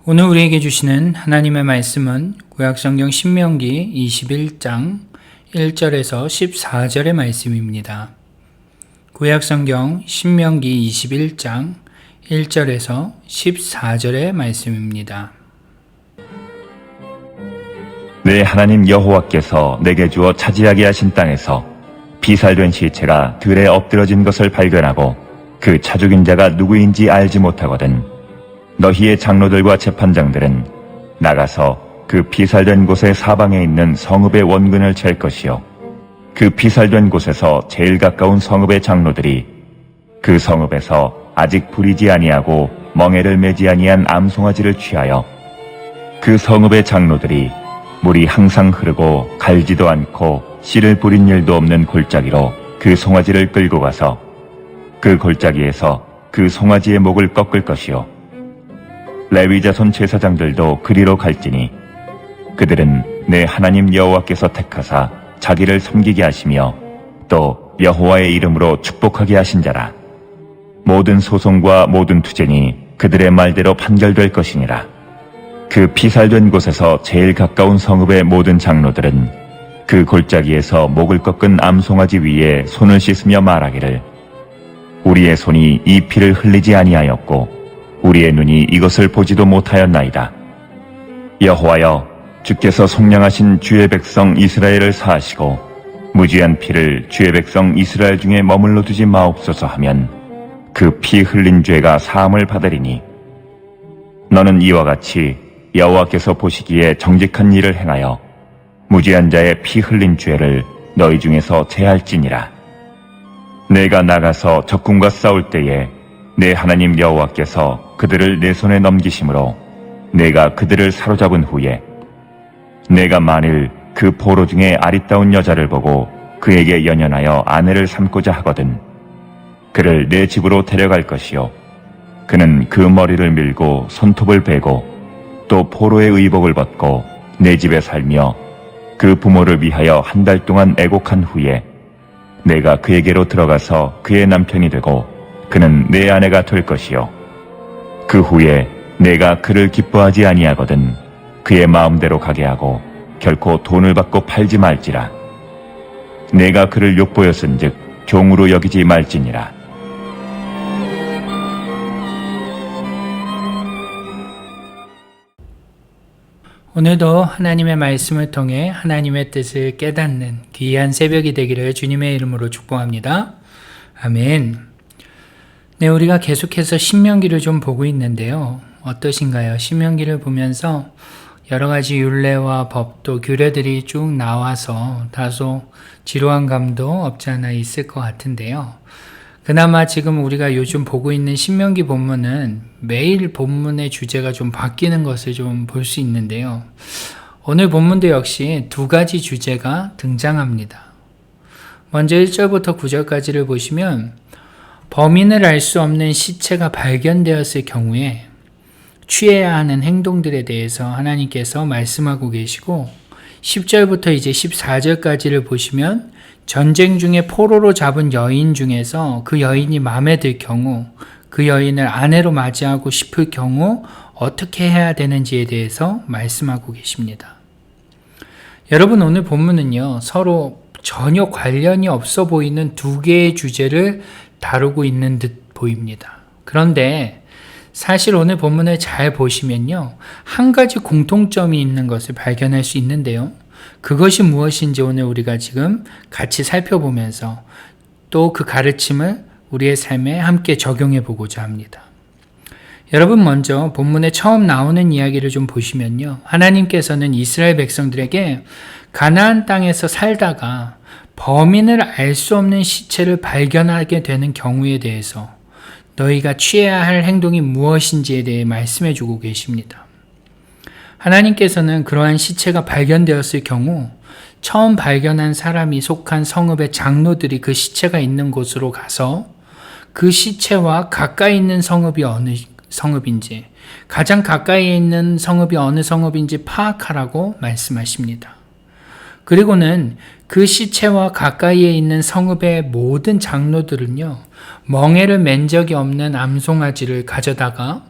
오늘 우리에게 주시는 하나님의 말씀은 구약성경 신명기 21장 1절에서 14절의 말씀입니다. 구약성경 신명기 21장 1절에서 14절의 말씀입니다. 내 하나님 여호와께서 내게 주어 차지하게 하신 땅에서 비살된 시체가 들에 엎드러진 것을 발견하고 그 차 죽인 자가 누구인지 알지 못하거든 너희의 장로들과 재판장들은 나가서 그 비살된 곳의 사방에 있는 성읍의 원근을 잴 것이요 그 비살된 곳에서 제일 가까운 성읍의 장로들이 그 성읍에서 아직 부리지 아니하고 멍에를 매지 아니한 암송아지를 취하여 그 성읍의 장로들이 물이 항상 흐르고 갈지도 않고 씨를 뿌린 일도 없는 골짜기로 그 송아지를 끌고 가서 그 골짜기에서 그 송아지의 목을 꺾을 것이요 레위 자손 제사장들도 그리로 갈지니 그들은 내 하나님 여호와께서 택하사 자기를 섬기게 하시며 또 여호와의 이름으로 축복하게 하신 자라. 모든 소송과 모든 투쟁이 그들의 말대로 판결될 것이니라. 그 피살된 곳에서 제일 가까운 성읍의 모든 장로들은 그 골짜기에서 목을 꺾은 암송아지 위에 손을 씻으며 말하기를 우리의 손이 이 피를 흘리지 아니하였고 우리의 눈이 이것을 보지도 못하였나이다. 여호와여, 주께서 속량하신 주의 백성 이스라엘을 사하시고 무지한 피를 주의 백성 이스라엘 중에 머물러 두지 마옵소서 하면 그 피 흘린 죄가 사함을 받으리니 너는 이와 같이 여호와께서 보시기에 정직한 일을 행하여 무지한 자의 피 흘린 죄를 너희 중에서 제할지니라. 내가 나가서 적군과 싸울 때에 내 하나님 여호와께서 그들을 내 손에 넘기심으로 내가 그들을 사로잡은 후에 내가 만일 그 포로 중에 아리따운 여자를 보고 그에게 연연하여 아내를 삼고자 하거든 그를 내 집으로 데려갈 것이요 그는 그 머리를 밀고 손톱을 베고 또 포로의 의복을 벗고 내 집에 살며 그 부모를 위하여 한 달 동안 애곡한 후에 내가 그에게로 들어가서 그의 남편이 되고 그는 내 아내가 될 것이요 그 후에 내가 그를 기뻐하지 아니하거든 그의 마음대로 가게 하고 결코 돈을 받고 팔지 말지라. 내가 그를 욕보였은즉 종으로 여기지 말지니라. 오늘도 하나님의 말씀을 통해 하나님의 뜻을 깨닫는 귀한 새벽이 되기를 주님의 이름으로 축복합니다. 아멘. 네, 우리가 계속해서 신명기를 좀 보고 있는데요. 어떠신가요? 신명기를 보면서 여러 가지 율례와 법도 규례들이 쭉 나와서 다소 지루한 감도 없지 않아 있을 것 같은데요. 그나마 지금 우리가 요즘 보고 있는 신명기 본문은 매일 본문의 주제가 좀 바뀌는 것을 좀 볼 수 있는데요. 오늘 본문도 역시 두 가지 주제가 등장합니다. 먼저 1절부터 9절까지를 보시면 범인을 알 수 없는 시체가 발견되었을 경우에 취해야 하는 행동들에 대해서 하나님께서 말씀하고 계시고 10절부터 이제 14절까지를 보시면 전쟁 중에 포로로 잡은 여인 중에서 그 여인이 마음에 들 경우 그 여인을 아내로 맞이하고 싶을 경우 어떻게 해야 되는지에 대해서 말씀하고 계십니다. 여러분, 오늘 본문은요 서로 전혀 관련이 없어 보이는 두 개의 주제를 다루고 있는 듯 보입니다. 그런데 사실 오늘 본문을 잘 보시면요 한 가지 공통점이 있는 것을 발견할 수 있는데요. 그것이 무엇인지 오늘 우리가 지금 같이 살펴보면서 또 그 가르침을 우리의 삶에 함께 적용해 보고자 합니다. 여러분, 먼저 본문에 처음 나오는 이야기를 좀 보시면요 하나님께서는 이스라엘 백성들에게 가나안 땅에서 살다가 범인을 알 수 없는 시체를 발견하게 되는 경우에 대해서 너희가 취해야 할 행동이 무엇인지에 대해 말씀해 주고 계십니다. 하나님께서는 그러한 시체가 발견되었을 경우 처음 발견한 사람이 속한 성읍의 장로들이 그 시체가 있는 곳으로 가서 그 시체와 가까이 있는 성읍이 어느 성읍인지, 가장 가까이에 있는 성읍이 어느 성읍인지 파악하라고 말씀하십니다. 그리고는 그 시체와 가까이에 있는 성읍의 모든 장로들은요 멍에를 맨 적이 없는 암송아지를 가져다가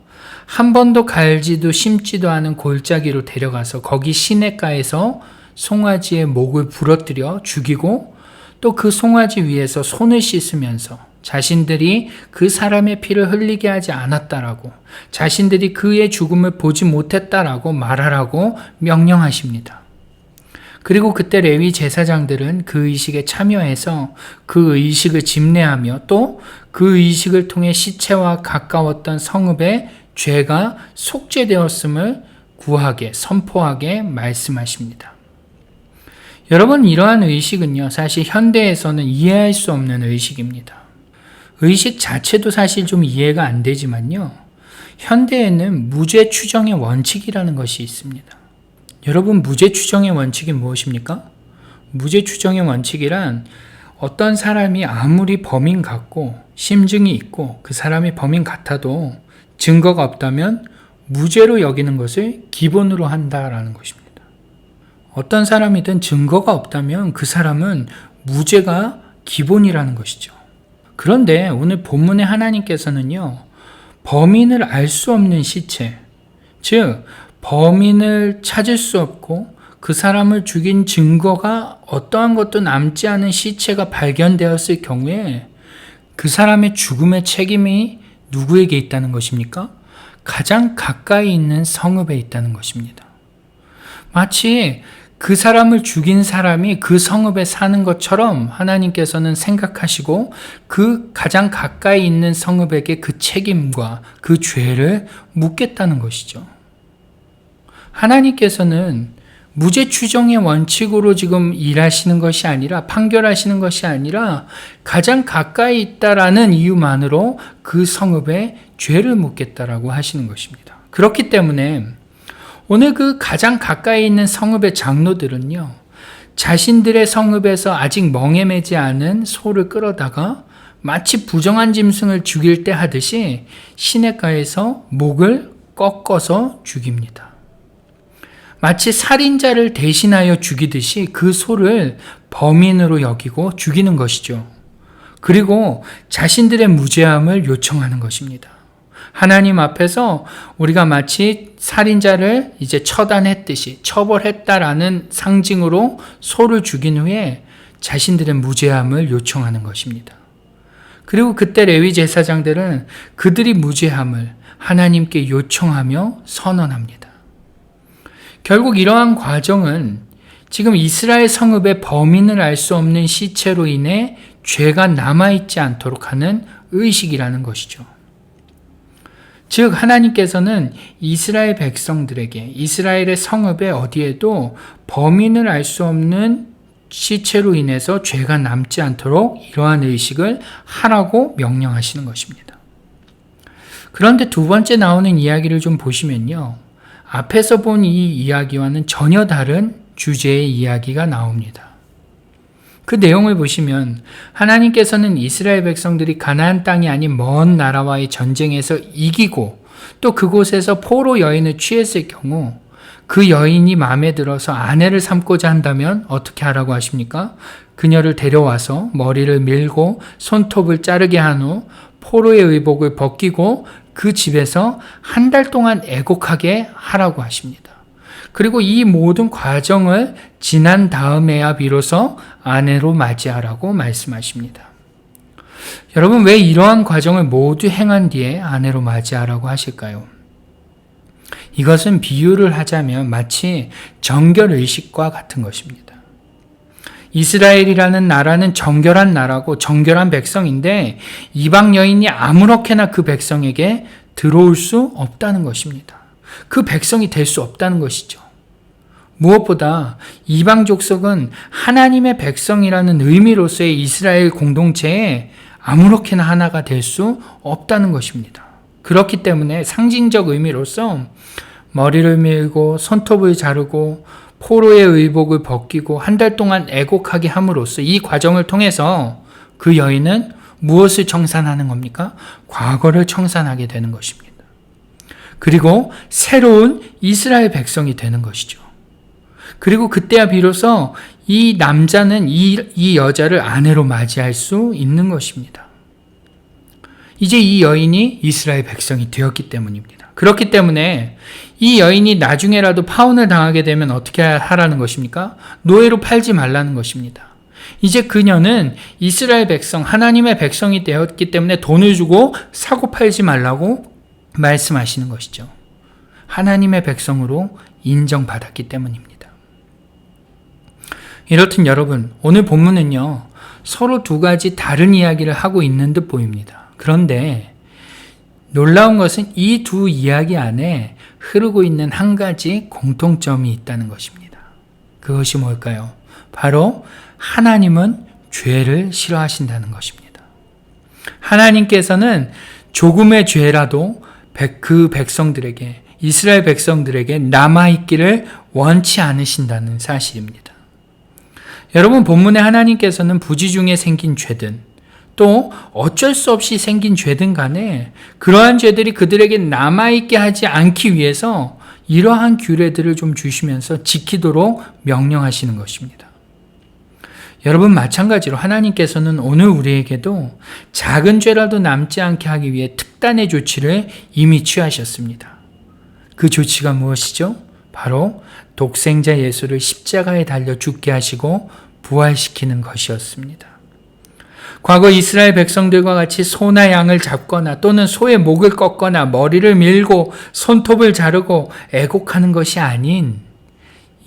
한 번도 갈지도 심지도 않은 골짜기로 데려가서 거기 시냇가에서 송아지의 목을 부러뜨려 죽이고 또 그 송아지 위에서 손을 씻으면서 자신들이 그 사람의 피를 흘리게 하지 않았다라고, 자신들이 그의 죽음을 보지 못했다라고 말하라고 명령하십니다. 그리고 그때 레위 제사장들은 그 의식에 참여해서 그 의식을 집례하며 또 그 의식을 통해 시체와 가까웠던 성읍의 죄가 속죄되었음을 구하게, 선포하게 말씀하십니다. 여러분, 이러한 의식은요, 사실 현대에서는 이해할 수 없는 의식입니다. 의식 자체도 사실 좀 이해가 안 되지만요, 현대에는 무죄 추정의 원칙이라는 것이 있습니다. 여러분, 무죄 추정의 원칙이 무엇입니까? 무죄 추정의 원칙이란 어떤 사람이 아무리 범인 같고 심증이 있고 그 사람이 범인 같아도 증거가 없다면 무죄로 여기는 것을 기본으로 한다라는 것입니다. 어떤 사람이든 증거가 없다면 그 사람은 무죄가 기본이라는 것이죠. 그런데 오늘 본문의 하나님께서는요, 범인을 알 수 없는 시체, 즉 범인을 찾을 수 없고 그 사람을 죽인 증거가 어떠한 것도 남지 않은 시체가 발견되었을 경우에 그 사람의 죽음의 책임이 누구에게 있다는 것입니까? 가장 가까이 있는 성읍에 있다는 것입니다. 마치 그 사람을 죽인 사람이 그 성읍에 사는 것처럼 하나님께서는 생각하시고 그 가장 가까이 있는 성읍에게 그 책임과 그 죄를 묻겠다는 것이죠. 하나님께서는 무죄 추정의 원칙으로 지금 일하시는 것이 아니라, 판결하시는 것이 아니라 가장 가까이 있다라는 이유만으로 그 성읍에 죄를 묻겠다라고 하시는 것입니다. 그렇기 때문에 오늘 그 가장 가까이 있는 성읍의 장로들은요, 자신들의 성읍에서 아직 멍에매지 않은 소를 끌어다가 마치 부정한 짐승을 죽일 때 하듯이 시냇가에서 목을 꺾어서 죽입니다. 마치 살인자를 대신하여 죽이듯이 그 소를 범인으로 여기고 죽이는 것이죠. 그리고 자신들의 무죄함을 요청하는 것입니다. 하나님 앞에서 우리가 마치 살인자를 이제 처단했듯이 처벌했다라는 상징으로 소를 죽인 후에 자신들의 무죄함을 요청하는 것입니다. 그리고 그때 레위 제사장들은 그들이 무죄함을 하나님께 요청하며 선언합니다. 결국 이러한 과정은 지금 이스라엘 성읍의 범인을 알 수 없는 시체로 인해 죄가 남아있지 않도록 하는 의식이라는 것이죠. 즉 하나님께서는 이스라엘 백성들에게 이스라엘의 성읍에 어디에도 범인을 알 수 없는 시체로 인해서 죄가 남지 않도록 이러한 의식을 하라고 명령하시는 것입니다. 그런데 두 번째 나오는 이야기를 좀 보시면요, 앞에서 본 이 이야기와는 전혀 다른 주제의 이야기가 나옵니다. 그 내용을 보시면 하나님께서는 이스라엘 백성들이 가나안 땅이 아닌 먼 나라와의 전쟁에서 이기고 또 그곳에서 포로 여인을 취했을 경우 그 여인이 마음에 들어서 아내를 삼고자 한다면 어떻게 하라고 하십니까? 그녀를 데려와서 머리를 밀고 손톱을 자르게 한 후 포로의 의복을 벗기고 그 집에서 한 달 동안 애곡하게 하라고 하십니다. 그리고 이 모든 과정을 지난 다음에야 비로소 아내로 맞이하라고 말씀하십니다. 여러분, 왜 이러한 과정을 모두 행한 뒤에 아내로 맞이하라고 하실까요? 이것은 비유를 하자면 마치 정결의식과 같은 것입니다. 이스라엘이라는 나라는 정결한 나라고 정결한 백성인데 이방 여인이 아무렇게나 그 백성에게 들어올 수 없다는 것입니다. 그 백성이 될 수 없다는 것이죠. 무엇보다 이방 족속은 하나님의 백성이라는 의미로서의 이스라엘 공동체에 아무렇게나 하나가 될 수 없다는 것입니다. 그렇기 때문에 상징적 의미로서 머리를 밀고 손톱을 자르고 포로의 의복을 벗기고 한 달 동안 애곡하게 함으로써 이 과정을 통해서 그 여인은 무엇을 청산하는 겁니까? 과거를 청산하게 되는 것입니다. 그리고 새로운 이스라엘 백성이 되는 것이죠. 그리고 그때야 비로소 이 남자는 이 여자를 아내로 맞이할 수 있는 것입니다. 이제 이 여인이 이스라엘 백성이 되었기 때문입니다. 그렇기 때문에 이 여인이 나중에라도 파혼을 당하게 되면 어떻게 하라는 것입니까? 노예로 팔지 말라는 것입니다. 이제 그녀는 이스라엘 백성, 하나님의 백성이 되었기 때문에 돈을 주고 사고 팔지 말라고 말씀하시는 것이죠. 하나님의 백성으로 인정받았기 때문입니다. 이렇듯 여러분, 오늘 본문은요, 서로 두 가지 다른 이야기를 하고 있는 듯 보입니다. 그런데 놀라운 것은 이 두 이야기 안에 흐르고 있는 한 가지 공통점이 있다는 것입니다. 그것이 뭘까요? 바로 하나님은 죄를 싫어하신다는 것입니다. 하나님께서는 조금의 죄라도 그 백성들에게, 이스라엘 백성들에게 남아있기를 원치 않으신다는 사실입니다. 여러분, 본문에 하나님께서는 부지 중에 생긴 죄든 또 어쩔 수 없이 생긴 죄든 간에 그러한 죄들이 그들에게 남아있게 하지 않기 위해서 이러한 규례들을 좀 주시면서 지키도록 명령하시는 것입니다. 여러분, 마찬가지로 하나님께서는 오늘 우리에게도 작은 죄라도 남지 않게 하기 위해 특단의 조치를 이미 취하셨습니다. 그 조치가 무엇이죠? 바로 독생자 예수를 십자가에 달려 죽게 하시고 부활시키는 것이었습니다. 과거 이스라엘 백성들과 같이 소나 양을 잡거나 또는 소의 목을 꺾거나 머리를 밀고 손톱을 자르고 애곡하는 것이 아닌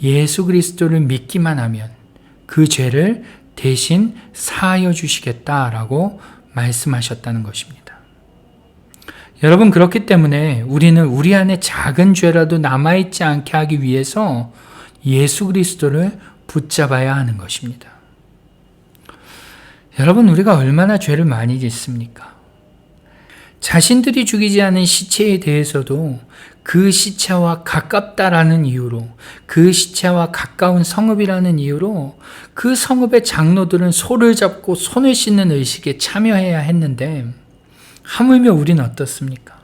예수 그리스도를 믿기만 하면 그 죄를 대신 사하여 주시겠다라고 말씀하셨다는 것입니다. 여러분, 그렇기 때문에 우리는 우리 안에 작은 죄라도 남아있지 않게 하기 위해서 예수 그리스도를 붙잡아야 하는 것입니다. 여러분, 우리가 얼마나 죄를 많이 짓습니까? 자신들이 죽이지 않은 시체에 대해서도 그 시체와 가깝다라는 이유로, 그 시체와 가까운 성읍이라는 이유로 그 성읍의 장로들은 소를 잡고 손을 씻는 의식에 참여해야 했는데 하물며 우리는 어떻습니까?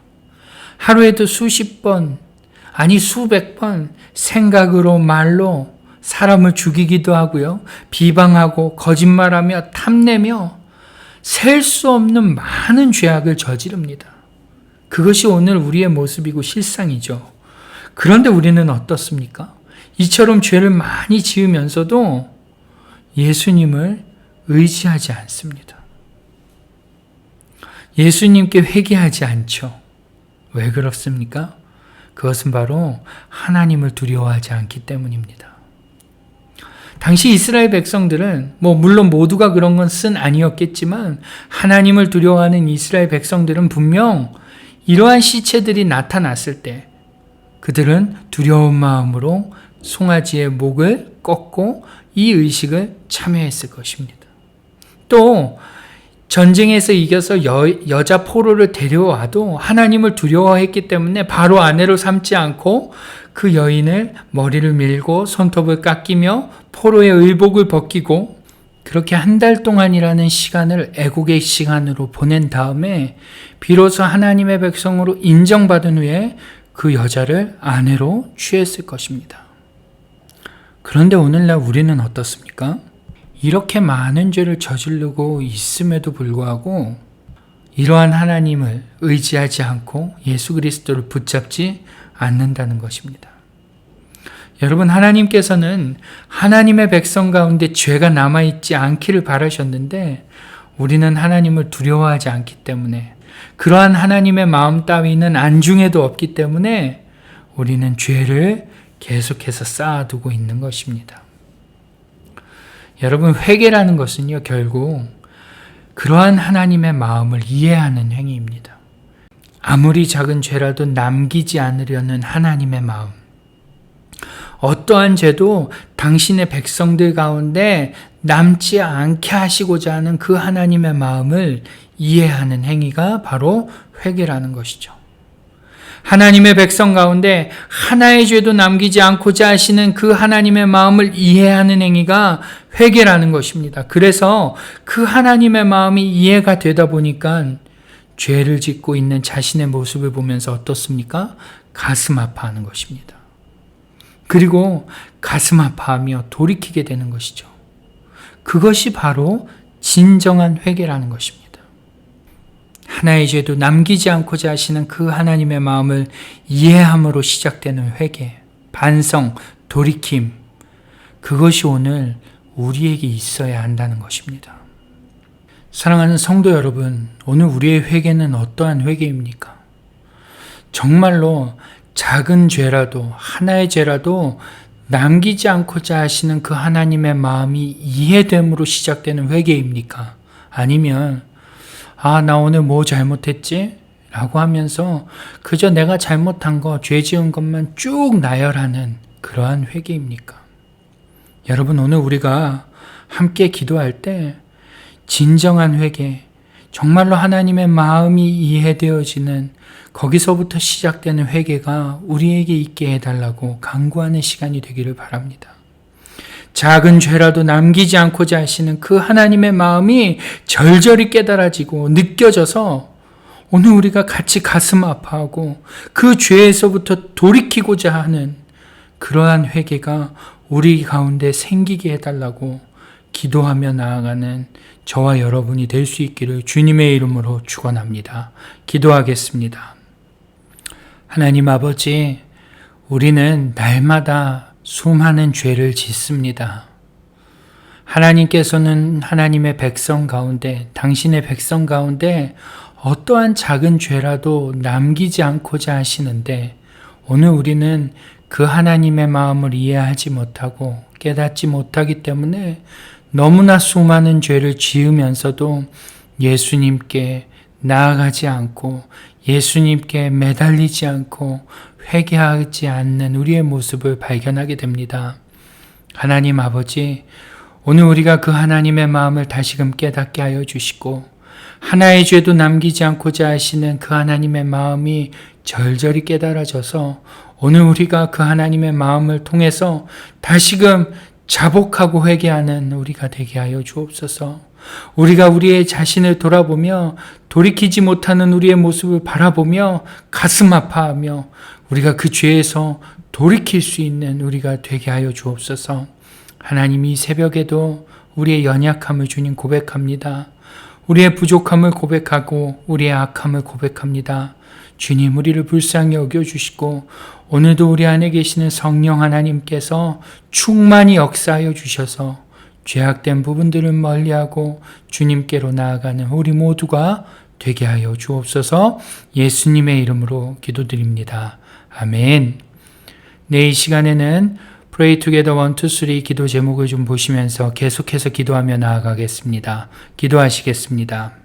하루에도 수십 번, 아니 수백 번 생각으로 말로 사람을 죽이기도 하고요. 비방하고 거짓말하며 탐내며 셀 수 없는 많은 죄악을 저지릅니다. 그것이 오늘 우리의 모습이고 실상이죠. 그런데 우리는 어떻습니까? 이처럼 죄를 많이 지으면서도 예수님을 의지하지 않습니다. 예수님께 회개하지 않죠. 왜 그렇습니까? 그것은 바로 하나님을 두려워하지 않기 때문입니다. 당시 이스라엘 백성들은 물론 모두가 그런 것은 아니었겠지만 하나님을 두려워하는 이스라엘 백성들은 분명 이러한 시체들이 나타났을 때 그들은 두려운 마음으로 송아지의 목을 꺾고 이 의식을 참여했을 것입니다. 또 전쟁에서 이겨서 여자 포로를 데려와도 하나님을 두려워했기 때문에 바로 아내로 삼지 않고 그 여인을 머리를 밀고 손톱을 깎이며 포로의 의복을 벗기고 그렇게 한 달 동안이라는 시간을 애국의 시간으로 보낸 다음에 비로소 하나님의 백성으로 인정받은 후에 그 여자를 아내로 취했을 것입니다. 그런데 오늘날 우리는 어떻습니까? 이렇게 많은 죄를 저지르고 있음에도 불구하고 이러한 하나님을 의지하지 않고 예수 그리스도를 붙잡지 않는다는 것입니다. 여러분, 하나님께서는 하나님의 백성 가운데 죄가 남아있지 않기를 바라셨는데 우리는 하나님을 두려워하지 않기 때문에 그러한 하나님의 마음 따위는 안중에도 없기 때문에 우리는 죄를 계속해서 쌓아두고 있는 것입니다. 여러분, 회개라는 것은요, 결국 그러한 하나님의 마음을 이해하는 행위입니다. 아무리 작은 죄라도 남기지 않으려는 하나님의 마음. 어떠한 죄도 당신의 백성들 가운데 남지 않게 하시고자 하는 그 하나님의 마음을 이해하는 행위가 바로 회개라는 것이죠. 하나님의 백성 가운데 하나의 죄도 남기지 않고자 하시는 그 하나님의 마음을 이해하는 행위가 회개라는 것입니다. 그래서 그 하나님의 마음이 이해가 되다 보니까 죄를 짓고 있는 자신의 모습을 보면서 어떻습니까? 가슴 아파하는 것입니다. 그리고 가슴 아파하며 돌이키게 되는 것이죠. 그것이 바로 진정한 회개라는 것입니다. 하나의 죄도 남기지 않고자 하시는 그 하나님의 마음을 이해함으로 시작되는 회개, 반성, 돌이킴, 그것이 오늘 우리에게 있어야 한다는 것입니다. 사랑하는 성도 여러분, 오늘 우리의 회개는 어떠한 회개입니까? 정말로 작은 죄라도, 하나의 죄라도 남기지 않고자 하시는 그 하나님의 마음이 이해됨으로 시작되는 회개입니까? 아니면 나 오늘 뭐 잘못했지? 라고 하면서 그저 내가 잘못한 거, 죄 지은 것만 쭉 나열하는 그러한 회개입니까? 여러분, 오늘 우리가 함께 기도할 때 진정한 회개, 정말로 하나님의 마음이 이해되어지는 거기서부터 시작되는 회개가 우리에게 있게 해달라고 간구하는 시간이 되기를 바랍니다. 작은 죄라도 남기지 않고자 하시는 그 하나님의 마음이 절절히 깨달아지고 느껴져서 오늘 우리가 같이 가슴 아파하고 그 죄에서부터 돌이키고자 하는 그러한 회개가 우리 가운데 생기게 해달라고 기도하며 나아가는 저와 여러분이 될 수 있기를 주님의 이름으로 축원합니다. 기도하겠습니다. 하나님 아버지, 우리는 날마다 수많은 죄를 짓습니다. 하나님께서는 하나님의 백성 가운데, 당신의 백성 가운데 어떠한 작은 죄라도 남기지 않고자 하시는데 오늘 우리는 그 하나님의 마음을 이해하지 못하고 깨닫지 못하기 때문에 너무나 수많은 죄를 지으면서도 예수님께 나아가지 않고 예수님께 매달리지 않고 회개하지 않는 우리의 모습을 발견하게 됩니다. 하나님 아버지, 오늘 우리가 그 하나님의 마음을 다시금 깨닫게 하여 주시고 하나의 죄도 남기지 않고자 하시는 그 하나님의 마음이 절절히 깨달아져서 오늘 우리가 그 하나님의 마음을 통해서 다시금 자복하고 회개하는 우리가 되게 하여 주옵소서. 우리가 우리의 자신을 돌아보며 돌이키지 못하는 우리의 모습을 바라보며 가슴 아파하며 우리가 그 죄에서 돌이킬 수 있는 우리가 되게 하여 주옵소서. 하나님, 이 새벽에도 우리의 연약함을 주님 고백합니다. 우리의 부족함을 고백하고 우리의 악함을 고백합니다. 주님, 우리를 불쌍히 여겨주시고 오늘도 우리 안에 계시는 성령 하나님께서 충만히 역사하여 주셔서 죄악된 부분들을 멀리하고 주님께로 나아가는 우리 모두가 되게 하여 주옵소서. 예수님의 이름으로 기도드립니다. 아멘. 이 시간에는 Pray Together 1, 2, 3 기도 제목을 좀 보시면서 계속해서 기도하며 나아가겠습니다. 기도하시겠습니다.